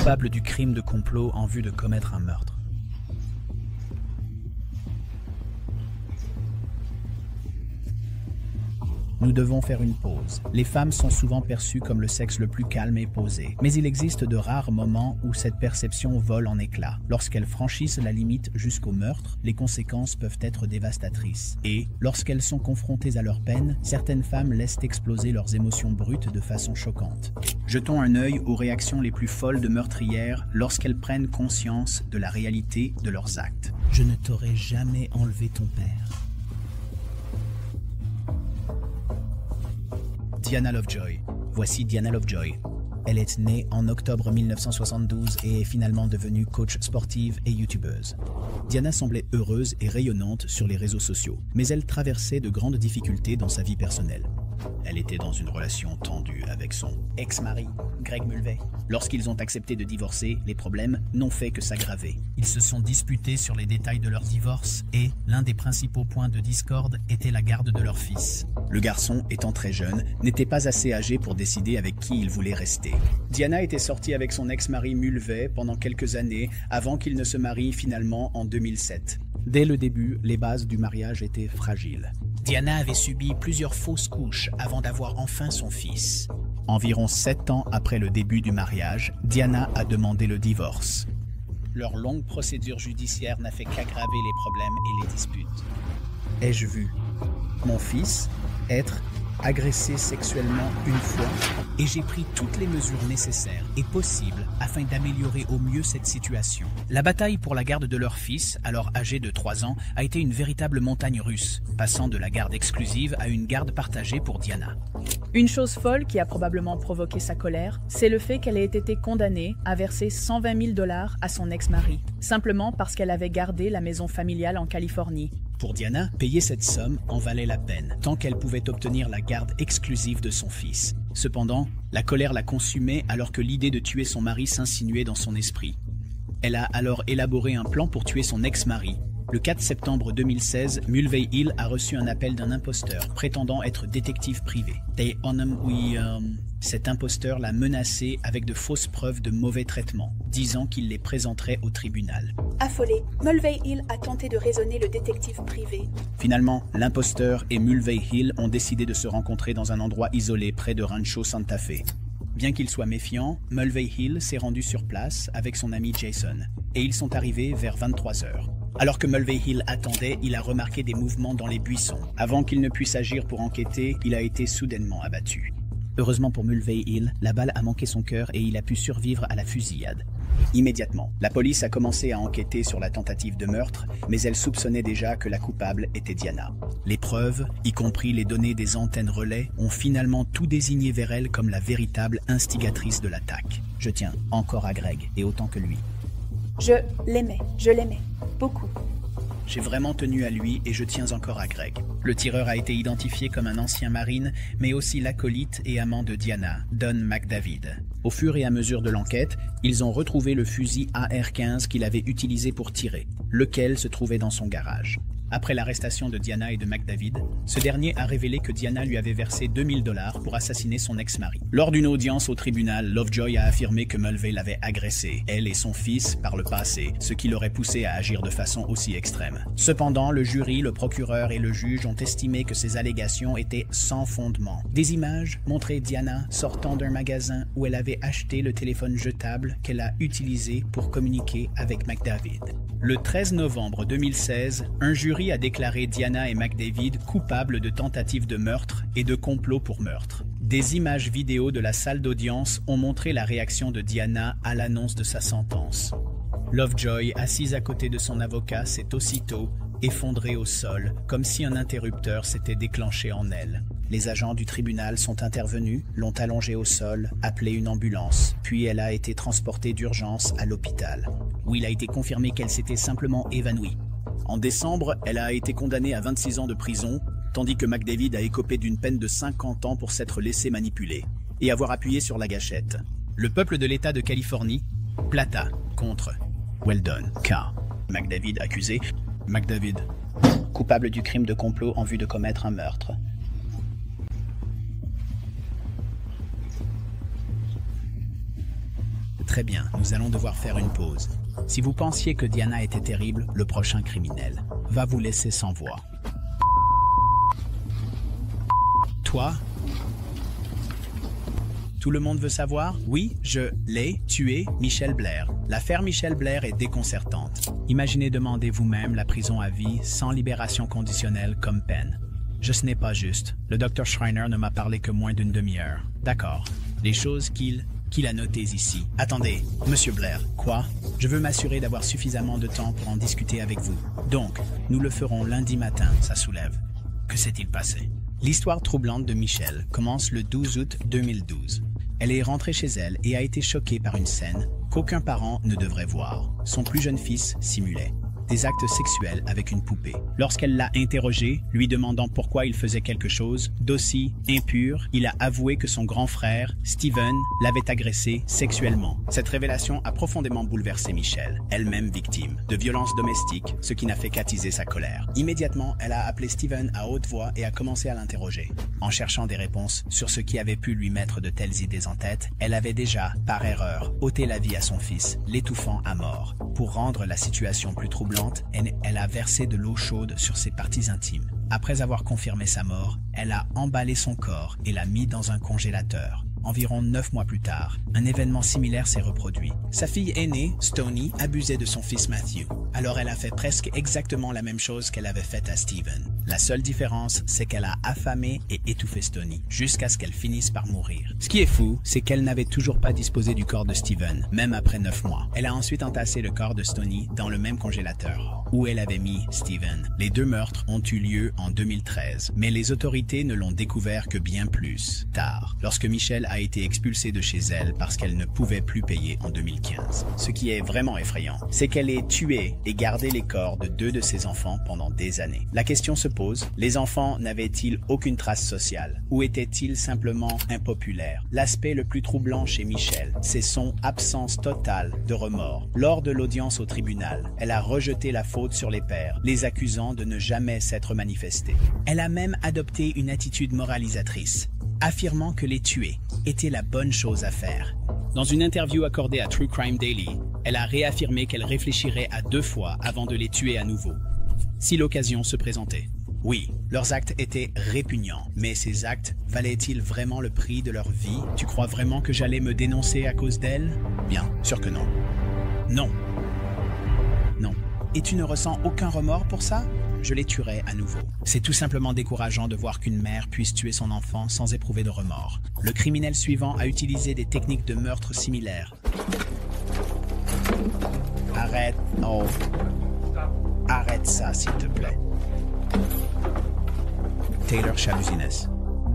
coupable du crime de complot en vue de commettre un meurtre. Nous devons faire une pause. Les femmes sont souvent perçues comme le sexe le plus calme et posé. Mais il existe de rares moments où cette perception vole en éclats. Lorsqu'elles franchissent la limite jusqu'au meurtre, les conséquences peuvent être dévastatrices. Et, lorsqu'elles sont confrontées à leur peine, certaines femmes laissent exploser leurs émotions brutes de façon choquante. Jetons un œil aux réactions les plus folles de meurtrières lorsqu'elles prennent conscience de la réalité de leurs actes. Je ne t'aurais jamais enlevé ton père. Diana Lovejoy. Voici Diana Lovejoy. Elle est née en octobre 1972 et est finalement devenue coach sportive et youtubeuse. Diana semblait heureuse et rayonnante sur les réseaux sociaux, mais elle traversait de grandes difficultés dans sa vie personnelle. Elle était dans une relation tendue avec son ex-mari, Greg Mulvey. Lorsqu'ils ont accepté de divorcer, les problèmes n'ont fait que s'aggraver. Ils se sont disputés sur les détails de leur divorce et l'un des principaux points de discorde était la garde de leur fils. Le garçon, étant très jeune, n'était pas assez âgé pour décider avec qui il voulait rester. Diana était sortie avec son ex-mari Mulvey pendant quelques années avant qu'il ne se marie finalement en 2007. Dès le début, les bases du mariage étaient fragiles. Diana avait subi plusieurs fausses couches avant d'avoir enfin son fils. Environ 7 ans après le début du mariage, Diana a demandé le divorce. Leur longue procédure judiciaire n'a fait qu'aggraver les problèmes et les disputes. Ai-je vu mon fils être agressé sexuellement une fois et j'ai pris toutes les mesures nécessaires et possibles afin d'améliorer au mieux cette situation. La bataille pour la garde de leur fils, alors âgé de 3 ans, a été une véritable montagne russe, passant de la garde exclusive à une garde partagée pour Diana. Une chose folle qui a probablement provoqué sa colère, c'est le fait qu'elle ait été condamnée à verser 120 000 $ à son ex-mari, simplement parce qu'elle avait gardé la maison familiale en Californie. Pour Diana, payer cette somme en valait la peine, tant qu'elle pouvait obtenir la garde exclusive de son fils. Cependant, la colère la consumait alors que l'idée de tuer son mari s'insinuait dans son esprit. Elle a alors élaboré un plan pour tuer son ex-mari. Le 4 septembre 2016, Mulvey Hill a reçu un appel d'un imposteur prétendant être détective privé. Cet imposteur l'a menacé avec de fausses preuves de mauvais traitement, disant qu'il les présenterait au tribunal. Affolé, Mulvey Hill a tenté de raisonner le détective privé. Finalement, l'imposteur et Mulvey Hill ont décidé de se rencontrer dans un endroit isolé près de Rancho Santa Fe. Bien qu'il soit méfiant, Mulvey Hill s'est rendu sur place avec son ami Jason, et ils sont arrivés vers 23 h. Alors que Mulvey Hill attendait, il a remarqué des mouvements dans les buissons. Avant qu'il ne puisse agir pour enquêter, il a été soudainement abattu. Heureusement pour Mulvey Hill, la balle a manqué son cœur et il a pu survivre à la fusillade. Immédiatement, la police a commencé à enquêter sur la tentative de meurtre, mais elle soupçonnait déjà que la coupable était Diana. Les preuves, y compris les données des antennes relais, ont finalement tout désigné vers elle comme la véritable instigatrice de l'attaque. Je tiens encore à Greg, et autant que lui. Je l'aimais, beaucoup. J'ai vraiment tenu à lui et je tiens encore à Greg. Le tireur a été identifié comme un ancien marine, mais aussi l'acolyte et amant de Diana, Don McDavid. Au fur et à mesure de l'enquête, ils ont retrouvé le fusil AR-15 qu'il avait utilisé pour tirer, lequel se trouvait dans son garage. Après l'arrestation de Diana et de McDavid, ce dernier a révélé que Diana lui avait versé 2 000 $ pour assassiner son ex-mari. Lors d'une audience au tribunal, Lovejoy a affirmé que Mulvey l'avait agressée, elle et son fils, par le passé, ce qui l'aurait poussé à agir de façon aussi extrême. Cependant, le jury, le procureur et le juge ont estimé que ces allégations étaient sans fondement. Des images montraient Diana sortant d'un magasin où elle avait acheté le téléphone jetable qu'elle a utilisé pour communiquer avec McDavid. Le 13 novembre 2016, un jury a déclaré Diana et McDavid coupables de tentative de meurtre et de complot pour meurtre. Des images vidéo de la salle d'audience ont montré la réaction de Diana à l'annonce de sa sentence. Lovejoy, assise à côté de son avocat, s'est aussitôt effondrée au sol, comme si un interrupteur s'était déclenché en elle. Les agents du tribunal sont intervenus, l'ont allongée au sol, appelé une ambulance, puis elle a été transportée d'urgence à l'hôpital, où il a été confirmé qu'elle s'était simplement évanouie. En décembre, elle a été condamnée à 26 ans de prison, tandis que McDavid a écopé d'une peine de 50 ans pour s'être laissé manipuler et avoir appuyé sur la gâchette. Le peuple de l'État de Californie, Plata contre Weldon K. McDavid accusé, McDavid coupable du crime de complot en vue de commettre un meurtre. Très bien, nous allons devoir faire une pause. Si vous pensiez que Diana était terrible, le prochain criminel va vous laisser sans voix. Toi? Tout le monde veut savoir? Oui, je l'ai tué, Michel Blair. L'affaire Michel Blair est déconcertante. Imaginez demander vous-même la prison à vie sans libération conditionnelle comme peine. Ce n'est pas juste. Le Dr Schreiner ne m'a parlé que moins d'une demi-heure. D'accord. Les choses qu'il a notées ici. Attendez, Monsieur Blair. Quoi? Je veux m'assurer d'avoir suffisamment de temps pour en discuter avec vous. Donc, nous le ferons lundi matin, ça soulève. Que s'est-il passé? L'histoire troublante de Michel commence le 12 août 2012. Elle est rentrée chez elle et a été choquée par une scène qu'aucun parent ne devrait voir. Son plus jeune fils simulait des actes sexuels avec une poupée. Lorsqu'elle l'a interrogé, lui demandant pourquoi il faisait quelque chose d'aussi impur, il a avoué que son grand frère, Steven, l'avait agressé sexuellement. Cette révélation a profondément bouleversé Michel, elle-même victime de violences domestiques, ce qui n'a fait qu'attiser sa colère. Immédiatement, elle a appelé Steven à haute voix et a commencé à l'interroger. En cherchant des réponses sur ce qui avait pu lui mettre de telles idées en tête, elle avait déjà, par erreur, ôté la vie à son fils, l'étouffant à mort. Pour rendre la situation plus troublante, elle a versé de l'eau chaude sur ses parties intimes. Après avoir confirmé sa mort, elle a emballé son corps et l'a mis dans un congélateur. Environ 9 mois plus tard, un événement similaire s'est reproduit. Sa fille aînée, Stoney, abusait de son fils Matthew. Alors elle a fait presque exactement la même chose qu'elle avait faite à Steven. La seule différence, c'est qu'elle a affamé et étouffé Stoney, jusqu'à ce qu'elle finisse par mourir. Ce qui est fou, c'est qu'elle n'avait toujours pas disposé du corps de Steven, même après 9 mois. Elle a ensuite entassé le corps de Stoney dans le même congélateur, où elle avait mis Steven. Les deux meurtres ont eu lieu en 2013, mais les autorités ne l'ont découvert que bien plus tard, lorsque Michel a été expulsée de chez elle parce qu'elle ne pouvait plus payer en 2015. Ce qui est vraiment effrayant, c'est qu'elle ait tué et gardé les corps de 2 de ses enfants pendant des années. La question se pose, les enfants n'avaient-ils aucune trace sociale ou étaient-ils simplement impopulaires? L'aspect le plus troublant chez Michel, c'est son absence totale de remords. Lors de l'audience au tribunal, elle a rejeté la faute sur les pères, les accusant de ne jamais s'être manifestés. Elle a même adopté une attitude moralisatrice, affirmant que les tuer était la bonne chose à faire. Dans une interview accordée à True Crime Daily, elle a réaffirmé qu'elle réfléchirait à 2 fois avant de les tuer à nouveau, si l'occasion se présentait. Oui, leurs actes étaient répugnants, mais ces actes valaient-ils vraiment le prix de leur vie? Tu crois vraiment que j'allais me dénoncer à cause d'elle? Bien sûr que non. Non. Non. Et tu ne ressens aucun remords pour ça? Je les tuerai à nouveau. C'est tout simplement décourageant de voir qu'une mère puisse tuer son enfant sans éprouver de remords. Le criminel suivant a utilisé des techniques de meurtre similaires. Arrête. Oh. Arrête ça, s'il te plaît. Taylor Chabuzines.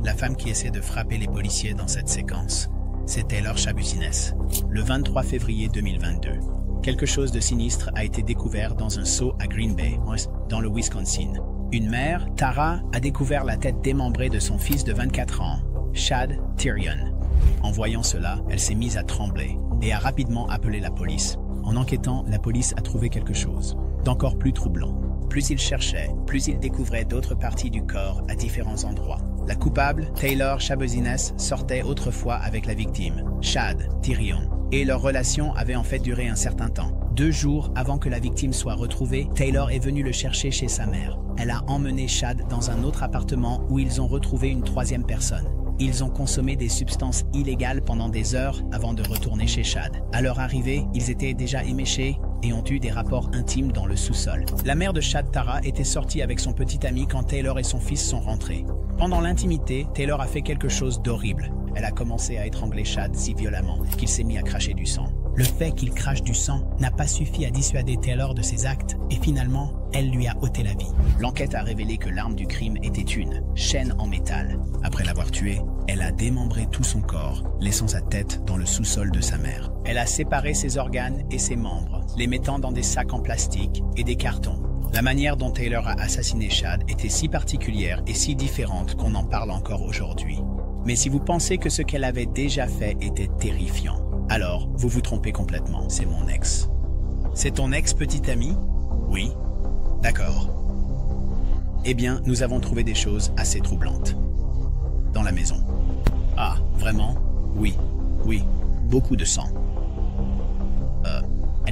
La femme qui essaie de frapper les policiers dans cette séquence, c'est Taylor Chabuzines. Le 23 février 2022. Quelque chose de sinistre a été découvert dans un seau à Green Bay, dans le Wisconsin. Une mère, Tara, a découvert la tête démembrée de son fils de 24 ans, Chad Tyrion. En voyant cela, elle s'est mise à trembler et a rapidement appelé la police. En enquêtant, la police a trouvé quelque chose d'encore plus troublant. Plus il cherchait, plus il découvrait d'autres parties du corps à différents endroits. La coupable, Taylor Chabuzines, sortait autrefois avec la victime, Chad Tyrion, et leur relation avait en fait duré un certain temps. 2 jours avant que la victime soit retrouvée, Taylor est venue le chercher chez sa mère. Elle a emmené Chad dans un autre appartement où ils ont retrouvé une 3e personne. Ils ont consommé des substances illégales pendant des heures avant de retourner chez Chad. À leur arrivée, ils étaient déjà éméchés et ont eu des rapports intimes dans le sous-sol. La mère de Chad, Tara, était sortie avec son petit ami quand Taylor et son fils sont rentrés. Pendant l'intimité, Taylor a fait quelque chose d'horrible. Elle a commencé à étrangler Chad si violemment qu'il s'est mis à cracher du sang. Le fait qu'il crache du sang n'a pas suffi à dissuader Taylor de ses actes et finalement, elle lui a ôté la vie. L'enquête a révélé que l'arme du crime était une chaîne en métal. Après l'avoir tué, elle a démembré tout son corps, laissant sa tête dans le sous-sol de sa mère. Elle a séparé ses organes et ses membres, les mettant dans des sacs en plastique et des cartons. La manière dont Taylor a assassiné Chad était si particulière et si différente qu'on en parle encore aujourd'hui. Mais si vous pensez que ce qu'elle avait déjà fait était terrifiant, alors vous vous trompez complètement, c'est mon ex. C'est ton ex petite amie? Oui. D'accord. Eh bien, nous avons trouvé des choses assez troublantes. Dans la maison. Ah, vraiment? Oui. Oui. Beaucoup de sang.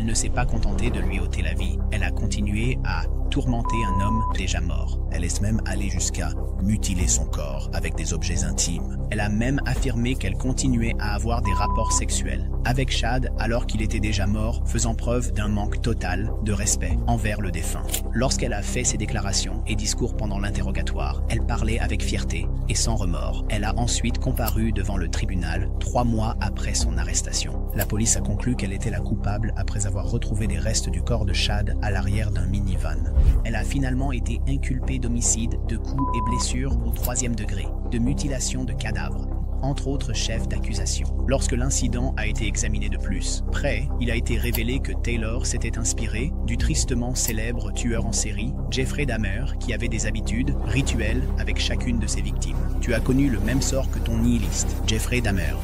elle ne s'est pas contentée de lui ôter la vie. Elle a continué à tourmenter un homme déjà mort. Elle est même allée jusqu'à mutiler son corps avec des objets intimes. Elle a même affirmé qu'elle continuait à avoir des rapports sexuels avec Chad alors qu'il était déjà mort, faisant preuve d'un manque total de respect envers le défunt. Lorsqu'elle a fait ses déclarations et discours pendant l'interrogatoire, elle parlait avec fierté et sans remords. Elle a ensuite comparu devant le tribunal 3 mois après son arrestation. La police a conclu qu'elle était la coupable après avoir retrouvé les restes du corps de Chad à l'arrière d'un minivan. Elle a finalement été inculpée d'homicide, de coups et blessures au 3e degré, de mutilation de cadavres, entre autres chefs d'accusation. Lorsque l'incident a été examiné de plus près, il a été révélé que Taylor s'était inspiré du tristement célèbre tueur en série, Jeffrey Dahmer, qui avait des habitudes rituelles avec chacune de ses victimes. Tu as connu le même sort que ton nihiliste, Jeffrey Dahmer.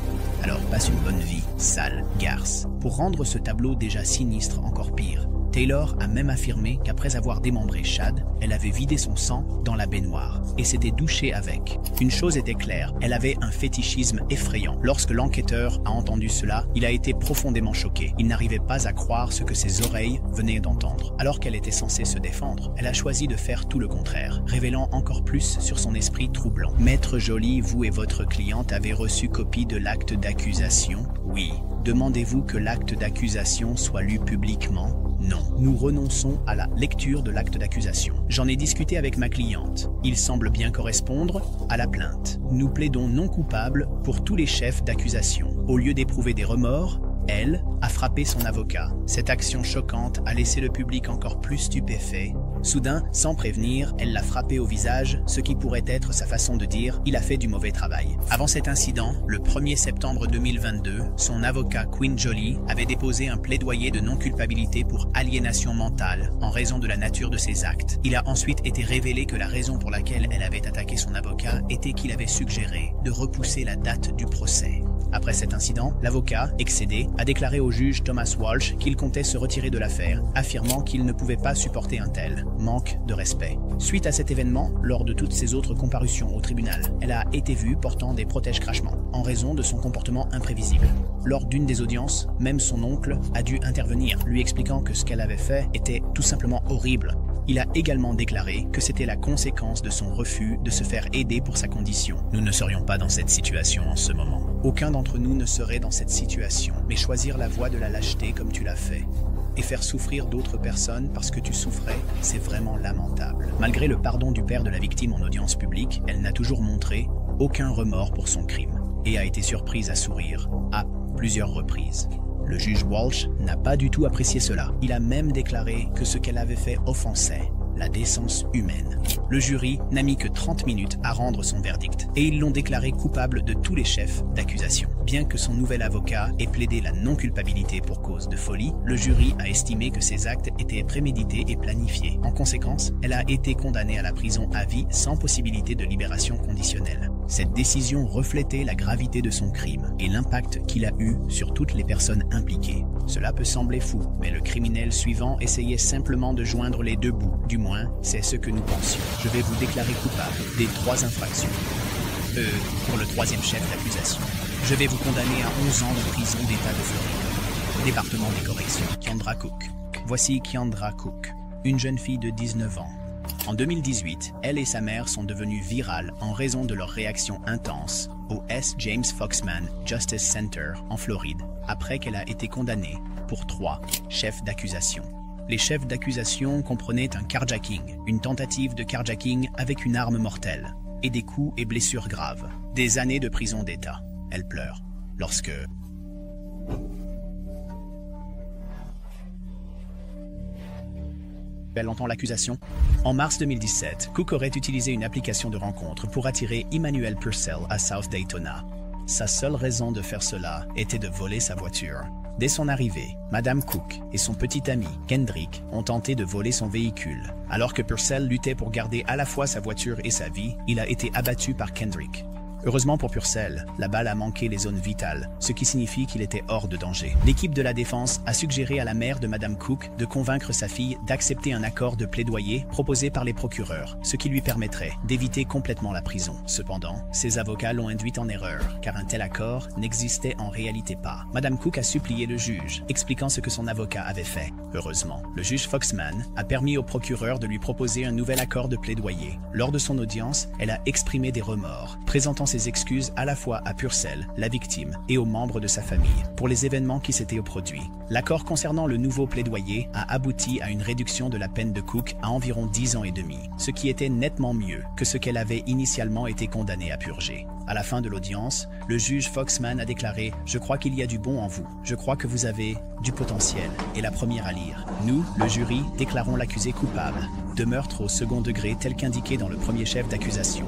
Alors passe une bonne vie, sale garce. Pour rendre ce tableau déjà sinistre encore pire, Taylor a même affirmé qu'après avoir démembré Chad, elle avait vidé son sang dans la baignoire et s'était douchée avec. Une chose était claire, elle avait un fétichisme effrayant. Lorsque l'enquêteur a entendu cela, il a été profondément choqué. Il n'arrivait pas à croire ce que ses oreilles venaient d'entendre. Alors qu'elle était censée se défendre, elle a choisi de faire tout le contraire, révélant encore plus sur son esprit troublant. Maître Joly, vous et votre cliente avez reçu copie de l'acte d'accusation? Oui. Demandez-vous que l'acte d'accusation soit lu publiquement? Non. Nous renonçons à la lecture de l'acte d'accusation. J'en ai discuté avec ma cliente. Il semble bien correspondre à la plainte. Nous plaidons non coupable pour tous les chefs d'accusation. Au lieu d'éprouver des remords, elle a frappé son avocat. Cette action choquante a laissé le public encore plus stupéfait. Soudain, sans prévenir, elle l'a frappé au visage, ce qui pourrait être sa façon de dire « il a fait du mauvais travail ». Avant cet incident, le 1er septembre 2022, son avocat Quinn Joly avait déposé un plaidoyer de non-culpabilité pour aliénation mentale en raison de la nature de ses actes. Il a ensuite été révélé que la raison pour laquelle elle avait attaqué son avocat était qu'il avait suggéré de repousser la date du procès. Après cet incident, l'avocat, excédé, a déclaré au juge Thomas Walsh qu'il comptait se retirer de l'affaire, affirmant qu'il ne pouvait pas supporter un tel manque de respect. Suite à cet événement, lors de toutes ses autres comparutions au tribunal, elle a été vue portant des protège-crachements, en raison de son comportement imprévisible. Lors d'une des audiences, même son oncle a dû intervenir, lui expliquant que ce qu'elle avait fait était tout simplement horrible. Il a également déclaré que c'était la conséquence de son refus de se faire aider pour sa condition. Nous ne serions pas dans cette situation en ce moment. Aucun d'entre nous ne serait dans cette situation, mais choisir la voie de la lâcheté comme tu l'as fait, et faire souffrir d'autres personnes parce que tu souffrais, c'est vraiment lamentable. Malgré le pardon du père de la victime en audience publique, elle n'a toujours montré aucun remords pour son crime, et a été surprise à sourire à plusieurs reprises. Le juge Walsh n'a pas du tout apprécié cela. Il a même déclaré que ce qu'elle avait fait offensait la décence humaine. Le jury n'a mis que 30 minutes à rendre son verdict, et ils l'ont déclaré coupable de tous les chefs d'accusation. Bien que son nouvel avocat ait plaidé la non-culpabilité pour cause de folie, le jury a estimé que ses actes étaient prémédités et planifiés. En conséquence, elle a été condamnée à la prison à vie sans possibilité de libération conditionnelle. Cette décision reflétait la gravité de son crime et l'impact qu'il a eu sur toutes les personnes impliquées. Cela peut sembler fou, mais le criminel suivant essayait simplement de joindre les deux bouts. Du moins, c'est ce que nous pensions. Je vais vous déclarer coupable des 3 infractions. Pour le 3e chef d'accusation. Je vais vous condamner à 11 ans de prison d'État de Floride. Département des corrections. Kiandra Cook. Voici Kiandra Cook, une jeune fille de 19 ans. En 2018, elle et sa mère sont devenues virales en raison de leur réaction intense au S. James Foxman Justice Center en Floride, après qu'elle a été condamnée pour 3 chefs d'accusation. Les chefs d'accusation comprenaient un carjacking, une tentative de carjacking avec une arme mortelle, et des coups et blessures graves. Des années de prison d'État. Elle pleure lorsque... Elle entend l'accusation. En mars 2017, Cook aurait utilisé une application de rencontre pour attirer Emmanuel Purcell à South Daytona. Sa seule raison de faire cela était de voler sa voiture. Dès son arrivée, Madame Cook et son petit ami, Kendrick, ont tenté de voler son véhicule. Alors que Purcell luttait pour garder à la fois sa voiture et sa vie, il a été abattu par Kendrick. Heureusement pour Purcell, la balle a manqué les zones vitales, ce qui signifie qu'il était hors de danger. L'équipe de la défense a suggéré à la mère de Madame Cook de convaincre sa fille d'accepter un accord de plaidoyer proposé par les procureurs, ce qui lui permettrait d'éviter complètement la prison. Cependant, ses avocats l'ont induite en erreur, car un tel accord n'existait en réalité pas. Madame Cook a supplié le juge, expliquant ce que son avocat avait fait. Heureusement, le juge Foxman a permis au procureur de lui proposer un nouvel accord de plaidoyer. Lors de son audience, elle a exprimé des remords, présentant ses excuses à la fois à Purcell, la victime, et aux membres de sa famille, pour les événements qui s'étaient produits. L'accord concernant le nouveau plaidoyer a abouti à une réduction de la peine de Cook à environ 10 ans et demi, ce qui était nettement mieux que ce qu'elle avait initialement été condamnée à purger. À la fin de l'audience, le juge Foxman a déclaré « Je crois qu'il y a du bon en vous. Je crois que vous avez du potentiel. » Et la première à lire. Nous, le jury, déclarons l'accusé coupable de meurtre au second degré tel qu'indiqué dans le premier chef d'accusation.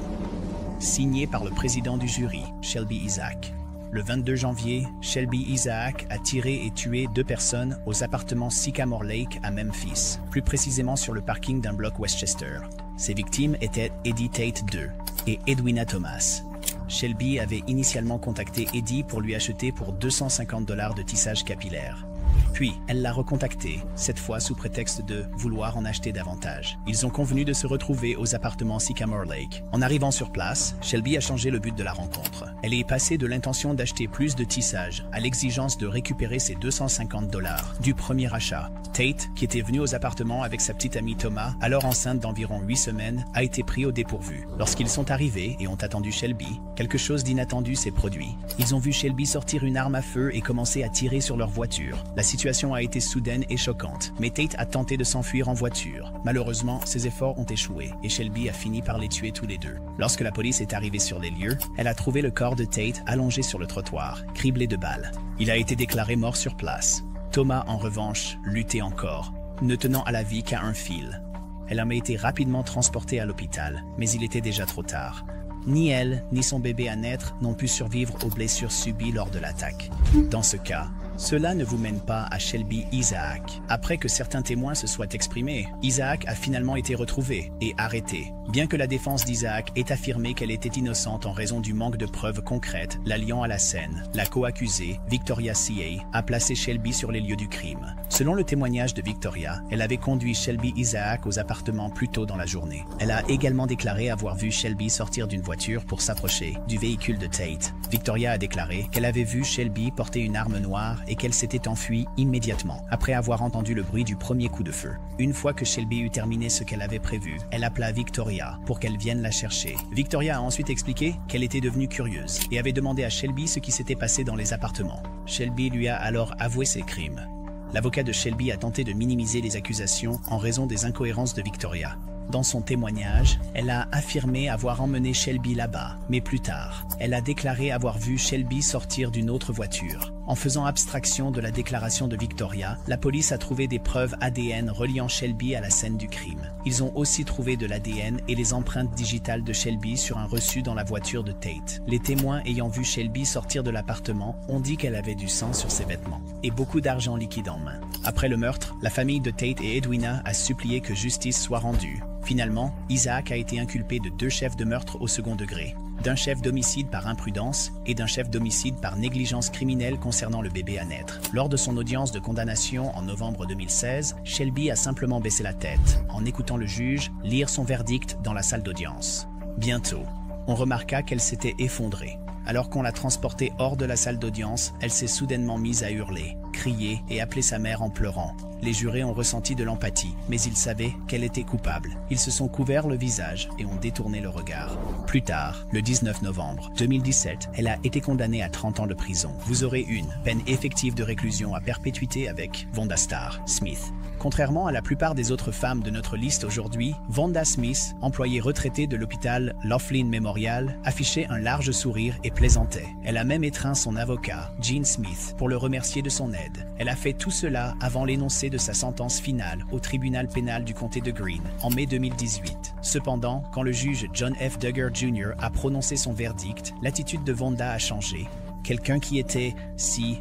Signé par le président du jury, Shelby Isaac. Le 22 janvier, Shelby Isaac a tiré et tué 2 personnes aux appartements Sycamore Lake à Memphis, plus précisément sur le parking d'un bloc Westchester. Ses victimes étaient Eddie Tate II et Edwina Thomas. Shelby avait initialement contacté Eddie pour lui acheter pour 250 $ de tissage capillaire. Puis, elle l'a recontacté, cette fois sous prétexte de vouloir en acheter davantage. Ils ont convenu de se retrouver aux appartements Sycamore Lake. En arrivant sur place, Shelby a changé le but de la rencontre. Elle est passée de l'intention d'acheter plus de tissage à l'exigence de récupérer ses 250 $ du premier achat. Tate, qui était venu aux appartements avec sa petite amie Thomas, alors enceinte d'environ 8 semaines, a été pris au dépourvu. Lorsqu'ils sont arrivés et ont attendu Shelby, quelque chose d'inattendu s'est produit. Ils ont vu Shelby sortir une arme à feu et commencer à tirer sur leur voiture. La situation a été soudaine et choquante, mais Tate a tenté de s'enfuir en voiture. Malheureusement, ses efforts ont échoué et Shelby a fini par les tuer tous les deux. Lorsque la police est arrivée sur les lieux, elle a trouvé le corps de Tate allongé sur le trottoir, criblé de balles. Il a été déclaré mort sur place. Thomas, en revanche, luttait encore, ne tenant à la vie qu'à un fil. Elle a été rapidement transportée à l'hôpital, mais il était déjà trop tard. Ni elle, ni son bébé à naître n'ont pu survivre aux blessures subies lors de l'attaque. Dans ce cas, cela ne vous mène pas à Shelby Isaac. Après que certains témoins se soient exprimés, Isaac a finalement été retrouvé et arrêté. Bien que la défense d'Isaac ait affirmé qu'elle était innocente en raison du manque de preuves concrètes la liant à la scène, la co-accusée, Victoria C.A., a placé Shelby sur les lieux du crime. Selon le témoignage de Victoria, elle avait conduit Shelby Isaac aux appartements plus tôt dans la journée. Elle a également déclaré avoir vu Shelby sortir d'une voiture pour s'approcher du véhicule de Tate. Victoria a déclaré qu'elle avait vu Shelby porter une arme noire et qu'elle s'était enfuie immédiatement, après avoir entendu le bruit du premier coup de feu. Une fois que Shelby eut terminé ce qu'elle avait prévu, elle appela Victoria pour qu'elle vienne la chercher. Victoria a ensuite expliqué qu'elle était devenue curieuse et avait demandé à Shelby ce qui s'était passé dans les appartements. Shelby lui a alors avoué ses crimes. L'avocat de Shelby a tenté de minimiser les accusations en raison des incohérences de Victoria. Dans son témoignage, elle a affirmé avoir emmené Shelby là-bas, mais plus tard, elle a déclaré avoir vu Shelby sortir d'une autre voiture. En faisant abstraction de la déclaration de Victoria, la police a trouvé des preuves ADN reliant Shelby à la scène du crime. Ils ont aussi trouvé de l'ADN et les empreintes digitales de Shelby sur un reçu dans la voiture de Tate. Les témoins ayant vu Shelby sortir de l'appartement ont dit qu'elle avait du sang sur ses vêtements et beaucoup d'argent liquide en main. Après le meurtre, la famille de Tate et Edwina a supplié que justice soit rendue. Finalement, Isaac a été inculpé de 2 chefs de meurtre au second degré, d'un chef d'homicide par imprudence et d'un chef d'homicide par négligence criminelle concernant le bébé à naître. Lors de son audience de condamnation en novembre 2016, Shelby a simplement baissé la tête en écoutant le juge lire son verdict dans la salle d'audience. Bientôt, on remarqua qu'elle s'était effondrée. Alors qu'on l'a transportée hors de la salle d'audience, elle s'est soudainement mise à hurler, crier et appeler sa mère en pleurant. Les jurés ont ressenti de l'empathie, mais ils savaient qu'elle était coupable. Ils se sont couverts le visage et ont détourné le regard. Plus tard, le 19 novembre 2017, elle a été condamnée à 30 ans de prison. Vous aurez une peine effective de réclusion à perpétuité avec Vonda Starr Smith. Contrairement à la plupart des autres femmes de notre liste aujourd'hui, Vonda Smith, employée retraitée de l'hôpital Laughlin Memorial, affichait un large sourire et plaisantait. Elle a même étreint son avocat, Gene Smith, pour le remercier de son aide. Elle a fait tout cela avant l'énoncé de sa sentence finale au tribunal pénal du comté de Greene en mai 2018. Cependant, quand le juge John F. Duggar Jr. a prononcé son verdict, l'attitude de Vonda a changé. Quelqu'un qui était si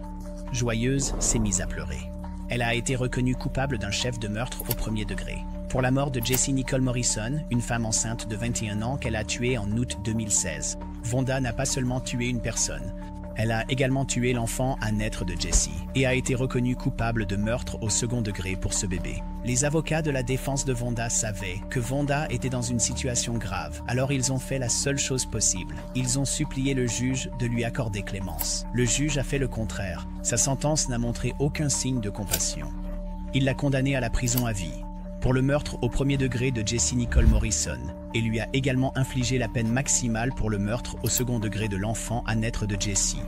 joyeuse s'est mise à pleurer. Elle a été reconnue coupable d'un chef de meurtre au premier degré. pour la mort de Jessie Nicole Morrison, une femme enceinte de 21 ans qu'elle a tuée en août 2016. Vonda n'a pas seulement tué une personne, elle a également tué l'enfant à naître de Jessie et a été reconnue coupable de meurtre au second degré pour ce bébé. Les avocats de la défense de Vonda savaient que Vonda était dans une situation grave, alors ils ont fait la seule chose possible. Ils ont supplié le juge de lui accorder clémence. Le juge a fait le contraire. Sa sentence n'a montré aucun signe de compassion. Il l'a condamné à la prison à vie pour le meurtre au premier degré de Jessie Nicole Morrison et lui a également infligé la peine maximale pour le meurtre au second degré de l'enfant à naître de Jessie.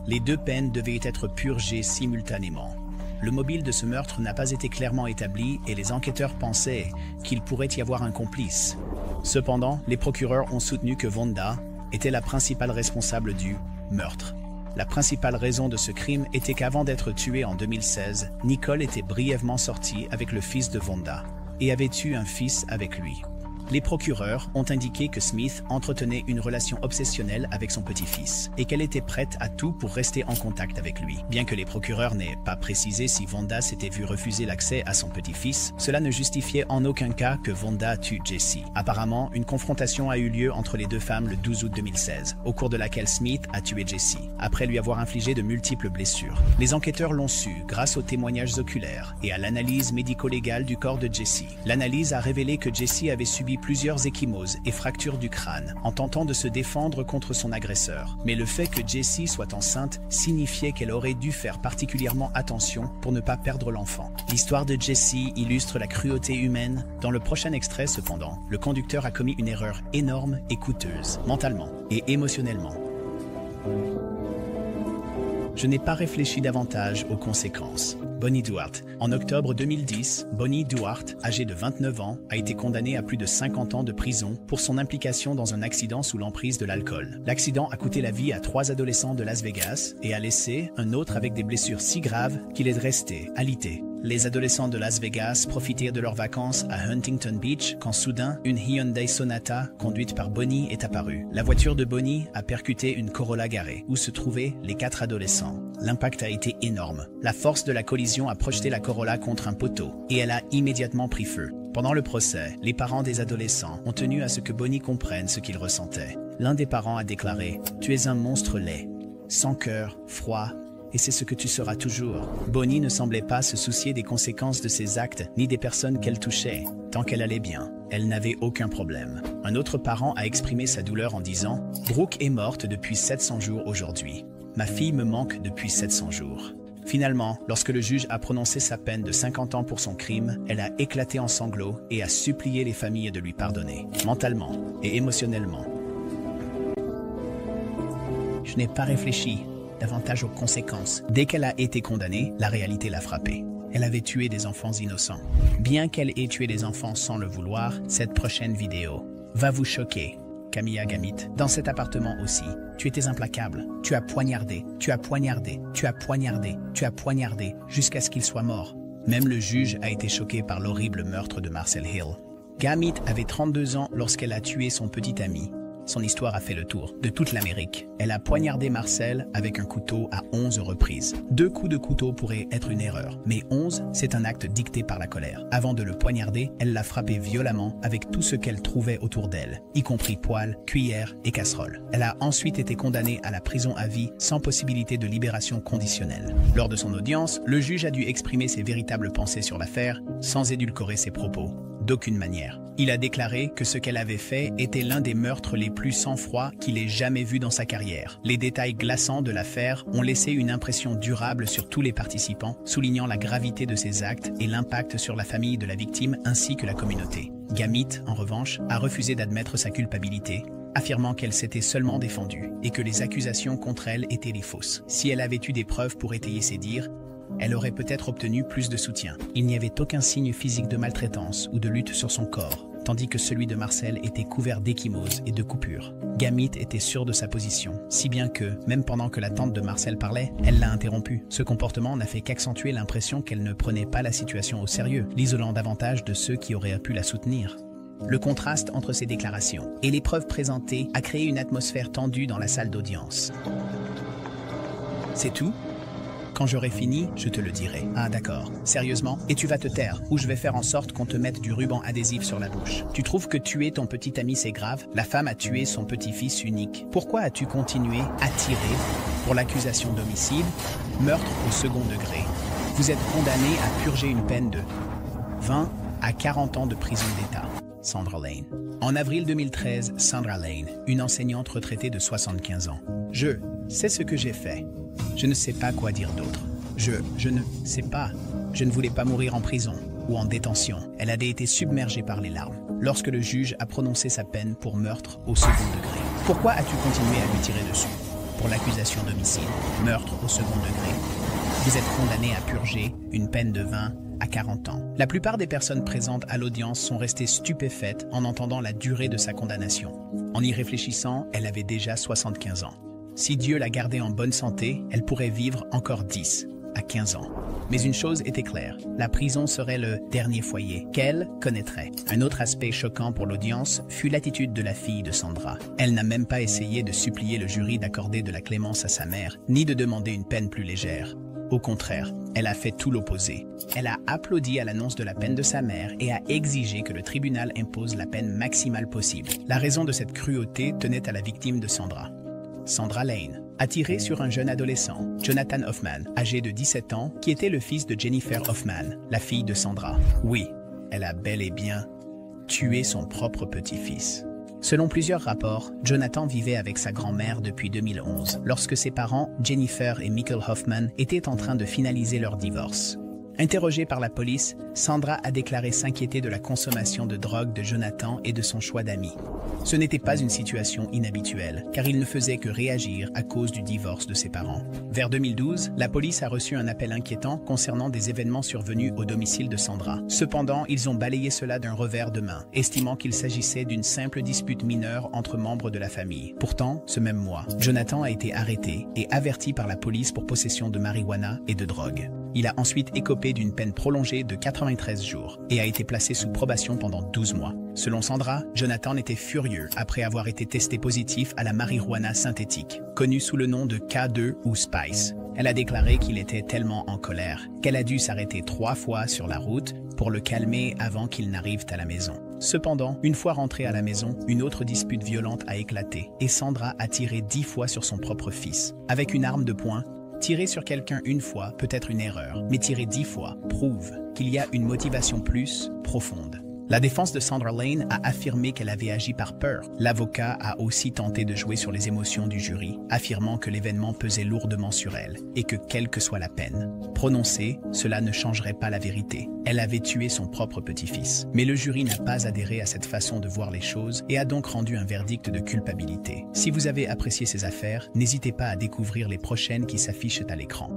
Les deux peines devaient être purgées simultanément. Le mobile de ce meurtre n'a pas été clairement établi et les enquêteurs pensaient qu'il pourrait y avoir un complice. Cependant, les procureurs ont soutenu que Vonda était la principale responsable du meurtre. La principale raison de ce crime était qu'avant d'être tuée en 2016, Nicole était brièvement sortie avec le fils de Vonda et avait eu un fils avec lui. Les procureurs ont indiqué que Smith entretenait une relation obsessionnelle avec son petit-fils et qu'elle était prête à tout pour rester en contact avec lui. Bien que les procureurs n'aient pas précisé si Vonda s'était vu refuser l'accès à son petit-fils, cela ne justifiait en aucun cas que Vonda tue Jessie. Apparemment, une confrontation a eu lieu entre les deux femmes le 12 août 2016, au cours de laquelle Smith a tué Jessie, après lui avoir infligé de multiples blessures. Les enquêteurs l'ont su grâce aux témoignages oculaires et à l'analyse médico-légale du corps de Jessie. L'analyse a révélé que Jessie avait subi plusieurs ecchymoses et fractures du crâne en tentant de se défendre contre son agresseur. Mais le fait que Jessie soit enceinte signifiait qu'elle aurait dû faire particulièrement attention pour ne pas perdre l'enfant. L'histoire de Jessie illustre la cruauté humaine. Dans le prochain extrait, cependant, le conducteur a commis une erreur énorme et coûteuse, mentalement et émotionnellement. Je n'ai pas réfléchi davantage aux conséquences. Bonnie Duarte. En octobre 2010, Bonnie Duarte, âgée de 29 ans, a été condamnée à plus de 50 ans de prison pour son implication dans un accident sous l'emprise de l'alcool. L'accident a coûté la vie à 3 adolescents de Las Vegas et a laissé un autre avec des blessures si graves qu'il est resté alité. Les adolescents de Las Vegas profitèrent de leurs vacances à Huntington Beach quand soudain, une Hyundai Sonata conduite par Bonnie est apparue. La voiture de Bonnie a percuté une Corolla garée où se trouvaient les 4 adolescents. L'impact a été énorme. La force de la collision a projeté la Corolla contre un poteau et elle a immédiatement pris feu. Pendant le procès, les parents des adolescents ont tenu à ce que Bonnie comprenne ce qu'il ressentait. L'un des parents a déclaré « Tu es un monstre laid, sans cœur, froid, et c'est ce que tu seras toujours. » Bonnie ne semblait pas se soucier des conséquences de ses actes ni des personnes qu'elle touchait. Tant qu'elle allait bien, elle n'avait aucun problème. Un autre parent a exprimé sa douleur en disant « Brooke est morte depuis 700 jours aujourd'hui. Ma fille me manque depuis 700 jours. » Finalement, lorsque le juge a prononcé sa peine de 50 ans pour son crime, elle a éclaté en sanglots et a supplié les familles de lui pardonner, mentalement et émotionnellement. Je n'ai pas réfléchi davantage aux conséquences. Dès qu'elle a été condamnée, la réalité l'a frappée. Elle avait tué des enfants innocents. Bien qu'elle ait tué des enfants sans le vouloir, cette prochaine vidéo va vous choquer. Camilla Gamit. Dans cet appartement aussi, tu étais implacable. Tu as poignardé, tu as poignardé, tu as poignardé, tu as poignardé, jusqu'à ce qu'il soit mort. Même le juge a été choqué par l'horrible meurtre de Marcel Hill. Gamit avait 32 ans lorsqu'elle a tué son petit ami. Son histoire a fait le tour de toute l'Amérique. Elle a poignardé Marcel avec un couteau à 11 reprises. 2 coups de couteau pourraient être une erreur, mais 11, c'est un acte dicté par la colère. Avant de le poignarder, elle l'a frappé violemment avec tout ce qu'elle trouvait autour d'elle, y compris poêles, cuillères et casseroles. Elle a ensuite été condamnée à la prison à vie sans possibilité de libération conditionnelle. Lors de son audience, le juge a dû exprimer ses véritables pensées sur l'affaire sans édulcorer ses propos. D'aucune manière. Il a déclaré que ce qu'elle avait fait était l'un des meurtres les plus sang-froid qu'il ait jamais vu dans sa carrière. Les détails glaçants de l'affaire ont laissé une impression durable sur tous les participants, soulignant la gravité de ses actes et l'impact sur la famille de la victime ainsi que la communauté. Gamit, en revanche, a refusé d'admettre sa culpabilité, affirmant qu'elle s'était seulement défendue et que les accusations contre elle étaient les fausses. Si elle avait eu des preuves pour étayer ses dires, elle aurait peut-être obtenu plus de soutien. Il n'y avait aucun signe physique de maltraitance ou de lutte sur son corps, tandis que celui de Marcel était couvert d'ecchymoses et de coupures. Gamit était sûre de sa position, si bien que, même pendant que la tante de Marcel parlait, elle l'a interrompu. Ce comportement n'a fait qu'accentuer l'impression qu'elle ne prenait pas la situation au sérieux, l'isolant davantage de ceux qui auraient pu la soutenir. Le contraste entre ces déclarations et les preuves présentées a créé une atmosphère tendue dans la salle d'audience. C'est tout ? Quand j'aurai fini, je te le dirai. Ah d'accord. Sérieusement? Et tu vas te taire, ou je vais faire en sorte qu'on te mette du ruban adhésif sur la bouche. Tu trouves que tuer ton petit ami c'est grave? La femme a tué son petit-fils unique. Pourquoi as-tu continué à tirer? Pour l'accusation d'homicide, meurtre au second degré. Vous êtes condamné à purger une peine de 20 à 40 ans de prison d'État. Sandra Lane. En avril 2013, Sandra Lane, une enseignante retraitée de 75 ans. Je sais ce que j'ai fait. Je ne sais pas quoi dire d'autre. Je ne sais pas. Je ne voulais pas mourir en prison ou en détention. Elle avait été submergée par les larmes lorsque le juge a prononcé sa peine pour meurtre au second degré. Pourquoi as-tu continué à lui tirer dessus? Pour l'accusation d'homicide, meurtre au second degré. Vous êtes condamné à purger une peine de 20 à 40 ans. La plupart des personnes présentes à l'audience sont restées stupéfaites en entendant la durée de sa condamnation. En y réfléchissant, elle avait déjà 75 ans. Si Dieu la gardait en bonne santé, elle pourrait vivre encore 10 à 15 ans. Mais une chose était claire, la prison serait le dernier foyer qu'elle connaîtrait. Un autre aspect choquant pour l'audience fut l'attitude de la fille de Sandra. Elle n'a même pas essayé de supplier le jury d'accorder de la clémence à sa mère, ni de demander une peine plus légère. Au contraire, elle a fait tout l'opposé. Elle a applaudi à l'annonce de la peine de sa mère et a exigé que le tribunal impose la peine maximale possible. La raison de cette cruauté tenait à la victime de Sandra. Sandra Lane a tiré sur un jeune adolescent, Jonathan Hoffman, âgé de 17 ans, qui était le fils de Jennifer Hoffman, la fille de Sandra. Oui, elle a bel et bien tué son propre petit-fils. Selon plusieurs rapports, Jonathan vivait avec sa grand-mère depuis 2011, lorsque ses parents, Jennifer et Michael Hoffman, étaient en train de finaliser leur divorce. Interrogée par la police, Sandra a déclaré s'inquiéter de la consommation de drogue de Jonathan et de son choix d'amis. Ce n'était pas une situation inhabituelle, car il ne faisait que réagir à cause du divorce de ses parents. Vers 2012, la police a reçu un appel inquiétant concernant des événements survenus au domicile de Sandra. Cependant, ils ont balayé cela d'un revers de main, estimant qu'il s'agissait d'une simple dispute mineure entre membres de la famille. Pourtant, ce même mois, Jonathan a été arrêté et averti par la police pour possession de marijuana et de drogue. Il a ensuite écopé d'une peine prolongée de 93 jours et a été placé sous probation pendant 12 mois. Selon Sandra, Jonathan était furieux après avoir été testé positif à la marijuana synthétique, connue sous le nom de K2 ou Spice. Elle a déclaré qu'il était tellement en colère qu'elle a dû s'arrêter 3 fois sur la route pour le calmer avant qu'il n'arrive à la maison. Cependant, une fois rentré à la maison, une autre dispute violente a éclaté et Sandra a tiré 10 fois sur son propre fils. Avec une arme de poing, tirer sur quelqu'un une fois peut être une erreur, mais tirer 10 fois prouve qu'il y a une motivation plus profonde. La défense de Sandra Lane a affirmé qu'elle avait agi par peur. L'avocat a aussi tenté de jouer sur les émotions du jury, affirmant que l'événement pesait lourdement sur elle et que quelle que soit la peine prononcée, cela ne changerait pas la vérité. Elle avait tué son propre petit-fils. Mais le jury n'a pas adhéré à cette façon de voir les choses et a donc rendu un verdict de culpabilité. Si vous avez apprécié ces affaires, n'hésitez pas à découvrir les prochaines qui s'affichent à l'écran.